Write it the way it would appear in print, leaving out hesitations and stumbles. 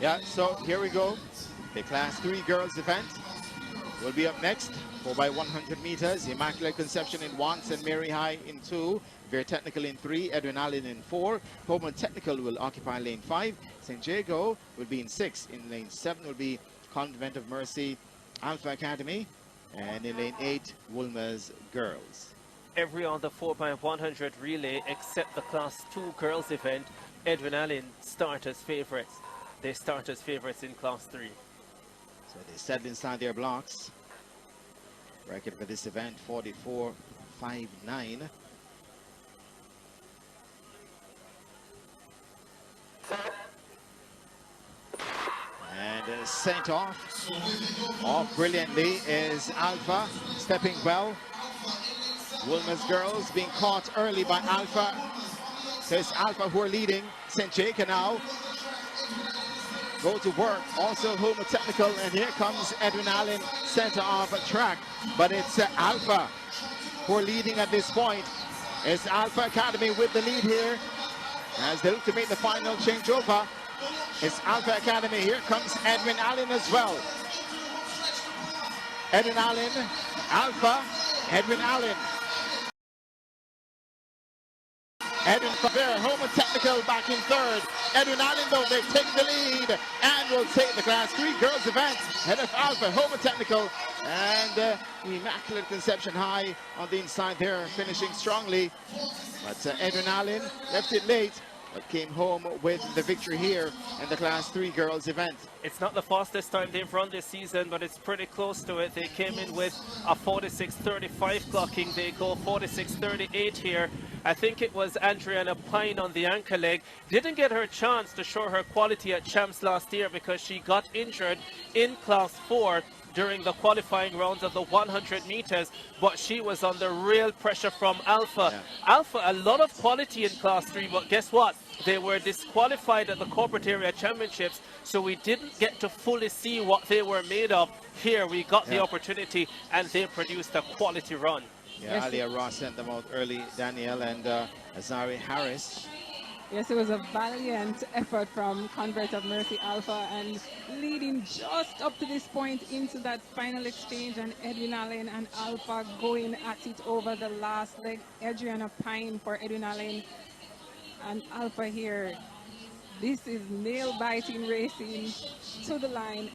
Yeah, so here we go. The Class 3 girls event will be up next. 4x100 meters. Immaculate Conception in 1, St. Mary High in 2, Very Technical in 3, Edwin Allen in 4. Homeland Technical will occupy lane 5. St. Jago will be in 6. In lane 7 will be Convent of Mercy Alpha Academy. And in lane 8, Woolmer's Girls. Every other 4x100 relay except the Class 2 girls event, Edwin Allen start as favourites. They start as favourites in Class 3. So they settle inside their blocks. Record for this event, 44.59. And sent off brilliantly is Alpha, stepping well. Woolmer's Girls being caught early by Alpha. So it's Alpha who are leading. St. Jamaica now go to work. Also Homer Technical, and here comes Edwin Allen, center of track. But it's Alpha who are leading at this point. It's Alpha Academy with the lead here as they look to make the final changeover. It's Alpha Academy. Here comes Edwin Allen as well. Edwin Allen, Alpha, Edwin Allen. Edwin from there, Homer Technical back in third. Edwin Allen, though, they take the lead and will take the Class 3 girls event. Head of Alpha, Homer Technical, and Immaculate Conception High on the inside there, finishing strongly. But Edwin Allen left it late, but came home with the victory here in the Class 3 girls event. It's not the fastest time they've run this season, but it's pretty close to it. They came in with a 46.35 clocking. They go 46.38 here. I think it was Adriana Pine on the anchor leg. Didn't get her chance to show her quality at Champs last year because she got injured in Class 4 during the qualifying rounds of the 100 meters, but she was under real pressure from Alpha. Yeah. Alpha, a lot of quality in Class 3, but guess what? They were disqualified at the corporate area championships, so we didn't get to fully see what they were made of. Here we got the opportunity, and they produced a quality run. Yeah, Yes. Alia Ross sent them out early, Danielle and Azari Harris. Yes, it was a valiant effort from Convert of Mercy Alpha, and leading just up to this point into that final exchange, and Edwin Allen and Alpha going at it over the last leg. Adriana Pine for Edwin Allen and Alpha here. This is nail-biting racing to the line.